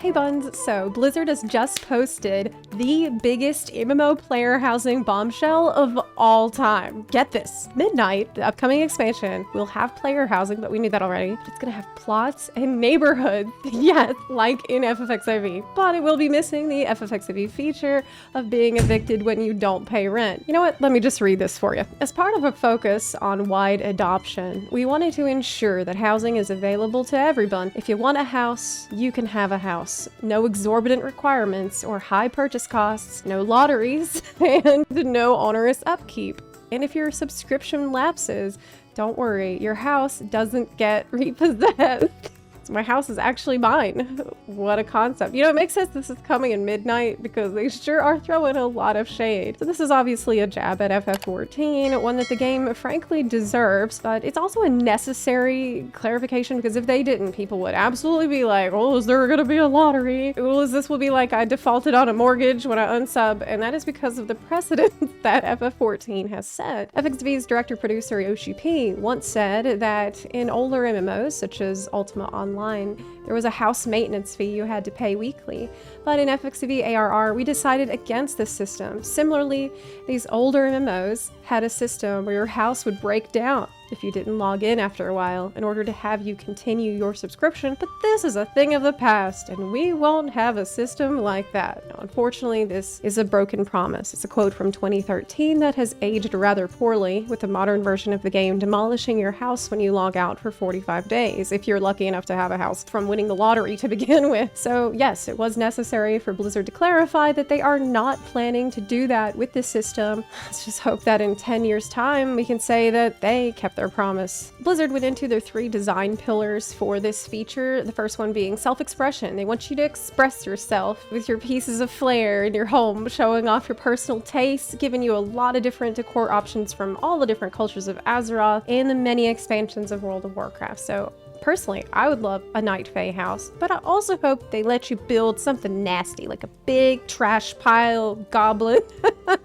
Hey buns, so Blizzard has just posted the biggest MMO player housing bombshell of all time. Get this, Midnight, the upcoming expansion, will have player housing, but we knew that already. It's gonna have plots and neighborhoods, yes, like in FFXIV, but it will be missing the FFXIV feature of being evicted when you don't pay rent. You know what, let me just read this for you. As part of a focus on wide adoption, we wanted to ensure that housing is available to everyone. If you want a house, you can have a house. No exorbitant requirements or high purchase costs, no lotteries, and no onerous upkeep. And if your subscription lapses, don't worry, your house doesn't get repossessed. So my house is actually mine. What a concept. You know, it makes sense this is coming in Midnight because they sure are throwing a lot of shade. So this is obviously a jab at FF14, one that the game frankly deserves, but it's also a necessary clarification because if they didn't, people would absolutely be like, oh, is there gonna be a lottery? Well, this will be like I defaulted on a mortgage when I unsub, and that is because of the precedent that FF14 has set. FFXIV's director-producer Yoshi P once said that in older MMOs, such as Ultima Online, there was a house maintenance fee you had to pay weekly. But in FFXIV ARR, we decided against this system. Similarly, these older MMOs had a system where your house would break down if you didn't log in after a while in order to have you continue your subscription, but this is a thing of the past and we won't have a system like that. Now, unfortunately, this is a broken promise. It's a quote from 2013 that has aged rather poorly, with the modern version of the game demolishing your house when you log out for 45 days, if you're lucky enough to have a house from winning the lottery to begin with. So yes, it was necessary for Blizzard to clarify that they are not planning to do that with this system. Let's just hope that in 10 years' time, we can say that they kept their promise. Blizzard went into their 3 design pillars for this feature, the first one being self-expression. They want you to express yourself with your pieces of flair in your home, showing off your personal tastes, giving you a lot of different decor options from all the different cultures of Azeroth and the many expansions of World of Warcraft. So personally, I would love a Night Fae house, but I also hope they let you build something nasty, like a big trash pile goblin,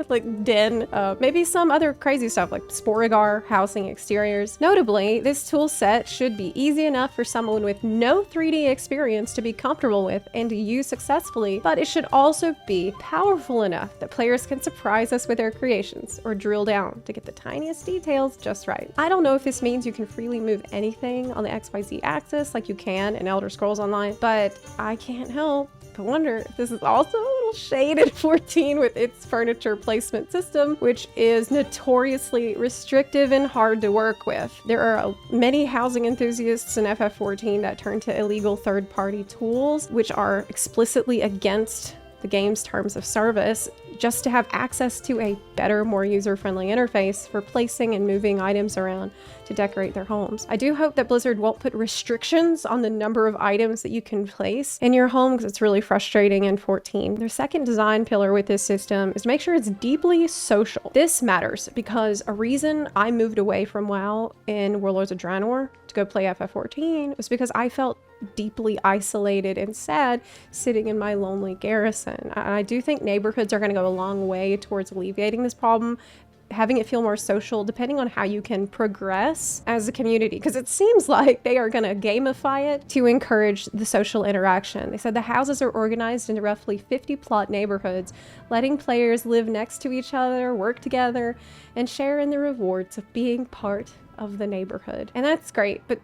like den, maybe some other crazy stuff like Sporigar housing exteriors. Notably, this tool set should be easy enough for someone with no 3D experience to be comfortable with and to use successfully, but it should also be powerful enough that players can surprise us with their creations or drill down to get the tiniest details just right. I don't know if this means you can freely move anything on the XYZ axis like you can in Elder Scrolls Online, but I can't help but wonder if this is also a little shaded 14 with its furniture placement system, which is notoriously restrictive and hard to work with. There are many housing enthusiasts in FF14 that turn to illegal third-party tools, which are explicitly against the game's terms of service, just to have access to a better, more user-friendly interface for placing and moving items around to decorate their homes. I do hope that Blizzard won't put restrictions on the number of items that you can place in your home, because it's really frustrating in 14. Their second design pillar with this system is to make sure it's deeply social. This matters because a reason I moved away from WoW in Warlords of Draenor to go play FF14 was because I felt deeply isolated and sad sitting in my lonely garrison. I do think neighborhoods are going to go a long way towards alleviating this problem, having it feel more social depending on how you can progress as a community, because it seems like they are going to gamify it to encourage the social interaction. They said the houses are organized into roughly 50 plot neighborhoods, letting players live next to each other, work together, and share in the rewards of being part of the neighborhood. And that's great, but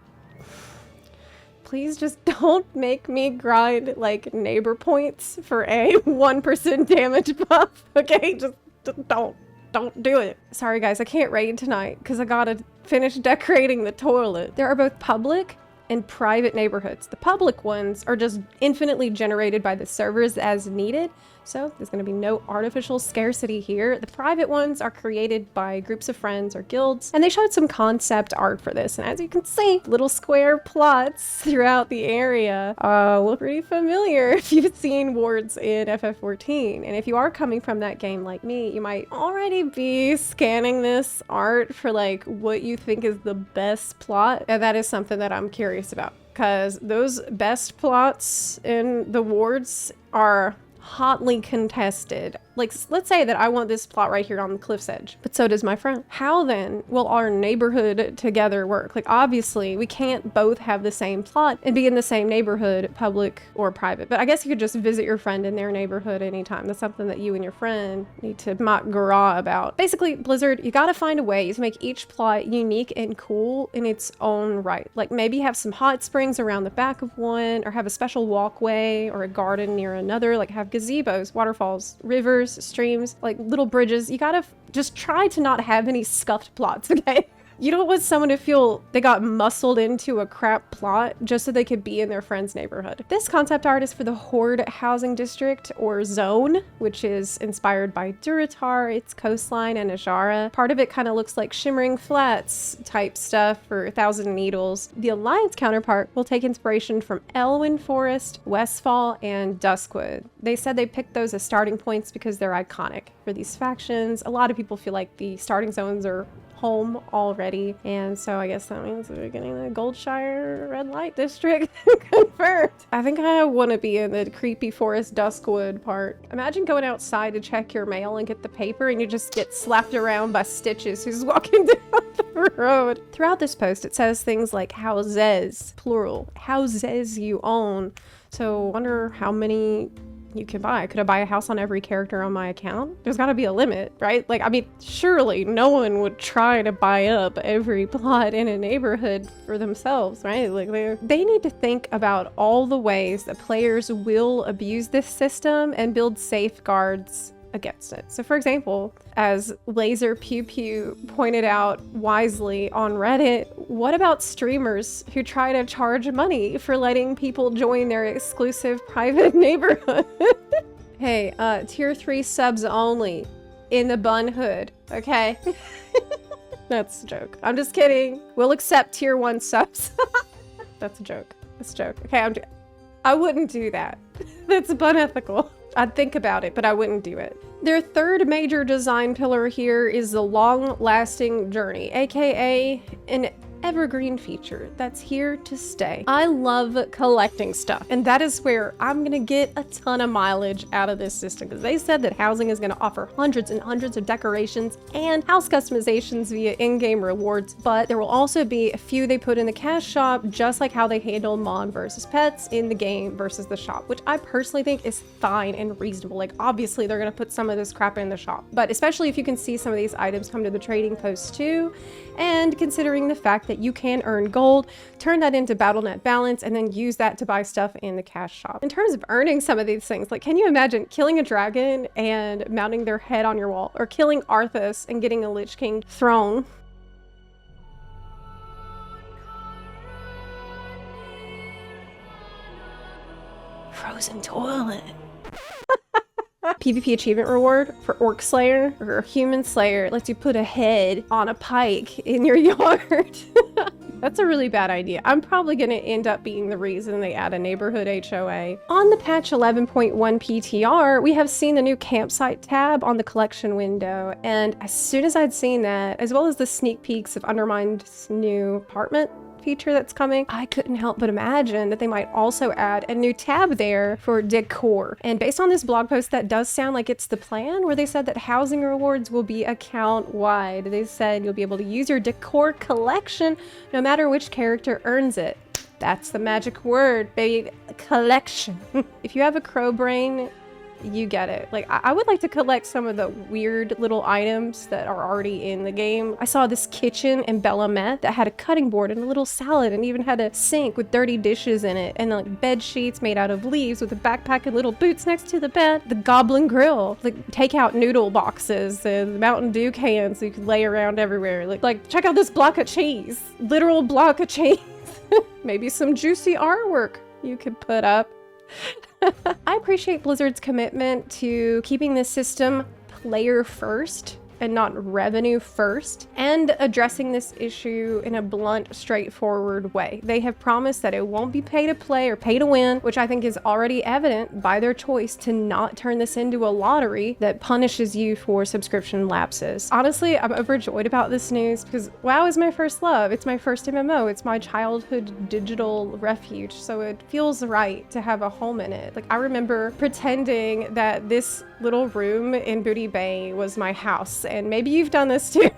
please just don't make me grind like neighbor points for a 1% damage buff, okay? Just don't do it. Sorry guys, I can't raid tonight because I gotta finish decorating the toilet. There are both public and private neighborhoods. The public ones are just infinitely generated by the servers as needed, so there's going to be no artificial scarcity here. The private ones are created by groups of friends or guilds, and they showed some concept art for this, and as you can see, little square plots throughout the area look pretty familiar if you've seen wards in FF14. And if you are coming from that game like me, you might already be scanning this art for like what you think is the best plot, and that is something that I'm curious about, because those best plots in the wards are hotly contested. Like, let's say that I want this plot right here on the cliff's edge, but so does my friend. How then will our neighborhood together work? Like, obviously, we can't both have the same plot and be in the same neighborhood, public or private. But I guess you could just visit your friend in their neighborhood anytime. That's something that you and your friend need to mock Gara about. Basically, Blizzard, you gotta find a way to make each plot unique and cool in its own right. Like, maybe have some hot springs around the back of one, or have a special walkway or a garden near another. Like, have gazebos, waterfalls, rivers, streams, like little bridges. You gotta just try to not have any scuffed plots, okay? You don't want someone to feel they got muscled into a crap plot just so they could be in their friend's neighborhood. This concept art is for the Horde housing district, or zone, which is inspired by Durotar, its coastline, and Ajara. Part of it kind of looks like Shimmering Flats type stuff for Thousand Needles. The Alliance counterpart will take inspiration from Elwyn Forest, Westfall, and Duskwood. They said they picked those as starting points because they're iconic for these factions. A lot of people feel like the starting zones are home already, and so I guess that means we're getting the Goldshire Red Light District confirmed. I think I want to be in the creepy forest Duskwood part. Imagine going outside to check your mail and get the paper and you just get slapped around by Stitches who's walking down the road. Throughout this post it says things like houses, plural, houses you own. So wonder how many you can buy. Could I buy a house on every character on my account? There's gotta be a limit, right? Like, I mean, surely no one would try to buy up every plot in a neighborhood for themselves, right? Like, they need to think about all the ways that players will abuse this system and build safeguards against it. So for example, as Laser Pew Pew pointed out wisely on Reddit, what about streamers who try to charge money for letting people join their exclusive private neighborhood? Hey, tier 3 subs only in the bun hood, okay? That's a joke. I'm just kidding. We'll accept tier 1 subs. That's a joke. That's a joke. Okay, I wouldn't do that. That's unethical. I'd think about it, but I wouldn't do it. Their third major design pillar here is the long-lasting journey, aka an evergreen feature that's here to stay. I love collecting stuff, and that is where I'm gonna get a ton of mileage out of this system, because they said that housing is gonna offer hundreds and hundreds of decorations and house customizations via in-game rewards, but there will also be a few they put in the cash shop, just like how they handle Mon versus Pets in the game versus the shop, which I personally think is fine and reasonable. Like, obviously they're gonna put some of this crap in the shop, but especially if you can see some of these items come to the trading post too, and considering the fact that you can earn gold, turn that into BattleNet balance, and then use that to buy stuff in the cash shop. In terms of earning some of these things, like, can you imagine killing a dragon and mounting their head on your wall, or killing Arthas and getting a Lich King throne? Frozen toilet. PvP achievement reward for Orc Slayer or Human Slayer lets you put a head on a pike in your yard. That's a really bad idea. I'm probably gonna end up being the reason they add a neighborhood HOA. On the patch 11.1 PTR, we have seen the new campsite tab on the collection window, and as soon as I'd seen that, as well as the sneak peeks of Undermined's new apartment feature that's coming, I couldn't help but imagine that they might also add a new tab there for decor. And based on this blog post, that does sound like it's the plan, where they said that housing rewards will be account wide. They said you'll be able to use your decor collection no matter which character earns it. That's the magic word, baby. Collection. If you have a crow brain, you get it. Like, I would like to collect some of the weird little items that are already in the game. I saw this kitchen in Bellamet that had a cutting board and a little salad, and even had a sink with dirty dishes in it, and like bed sheets made out of leaves with a backpack and little boots next to the bed. The Goblin Grill, like takeout noodle boxes and Mountain Dew cans you could lay around everywhere. Like check out this block of cheese, literal block of cheese. Maybe some juicy artwork you could put up. I appreciate Blizzard's commitment to keeping this system player first and not revenue first, and addressing this issue in a blunt, straightforward way. They have promised that it won't be pay to play or pay to win, which I think is already evident by their choice to not turn this into a lottery that punishes you for subscription lapses. Honestly, I'm overjoyed about this news because WoW is my first love. It's my first MMO. It's my childhood digital refuge. So it feels right to have a home in it. Like, I remember pretending that this little room in Booty Bay was my house, and maybe you've done this too.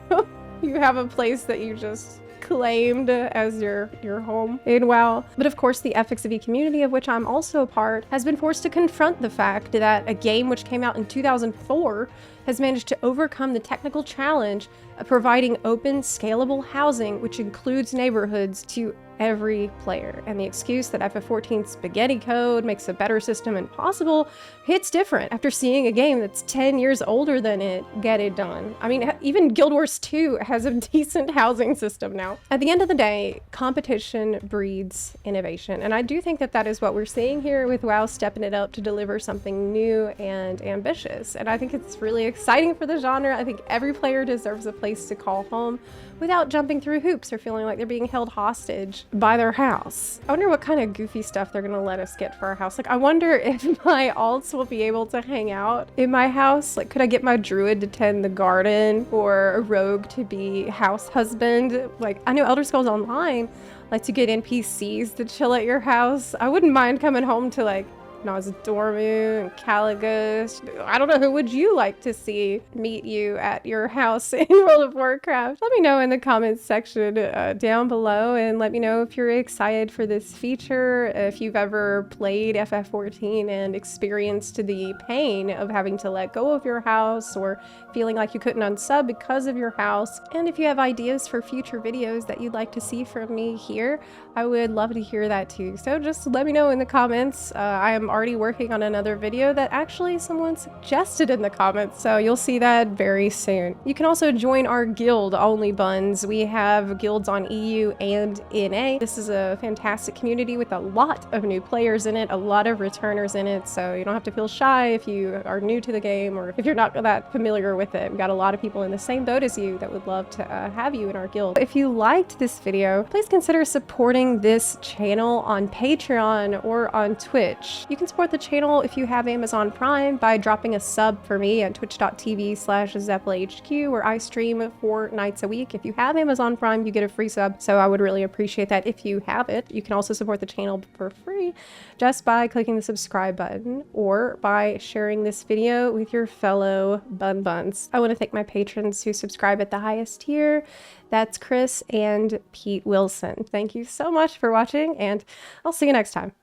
You have a place that you just claimed as your home in WoW. But of course, the FFXIV community, of which I'm also a part, has been forced to confront the fact that a game which came out in 2004 has managed to overcome the technical challenge of providing open, scalable housing, which includes neighborhoods, to every player. And the excuse that FF14's spaghetti code makes a better system impossible hits different after seeing a game that's 10 years older than it get it done. I mean, even Guild Wars 2 has a decent housing system now. At the end of the day, competition breeds innovation. And I do think that that is what we're seeing here with WoW stepping it up to deliver something new and ambitious. And I think it's really exciting for the genre. I think every player deserves a place to call home without jumping through hoops or feeling like they're being held hostage by their house. I wonder what kind of goofy stuff they're gonna let us get for our house. Like, I wonder if my alts will be able to hang out in my house. Like, could I get my druid to tend the garden or a rogue to be house husband? Like, I know Elder Scrolls Online lets you get NPCs to chill at your house. I wouldn't mind coming home to like Dormu and Caligus. I don't know, who would you like to see meet you at your house in World of Warcraft? Let me know in the comments section down below, and let me know if you're excited for this feature, if you've ever played FF14 and experienced the pain of having to let go of your house or feeling like you couldn't unsub because of your house, and if you have ideas for future videos that you'd like to see from me here, I would love to hear that too. So just let me know in the comments. I am already working on another video that actually someone suggested in the comments, so you'll see that very soon. You can also join our guild, Only Buns. We have guilds on EU and NA. This is a fantastic community with a lot of new players in it, a lot of returners in it, so you don't have to feel shy if you are new to the game or if you're not that familiar with it. We've got a lot of people in the same boat as you that would love to have you in our guild. If you liked this video, please consider supporting this channel on Patreon or on Twitch. You can support the channel if you have Amazon Prime by dropping a sub for me at twitch.tv/ZeplaHQ, where I stream 4 nights a week. If you have Amazon Prime, you get a free sub, so I would really appreciate that if you have it. You can also support the channel for free just by clicking the subscribe button or by sharing this video with your fellow buns. I want to thank my patrons who subscribe at the highest tier. That's Chris and Pete Wilson. Thank you so much for watching, and I'll see you next time.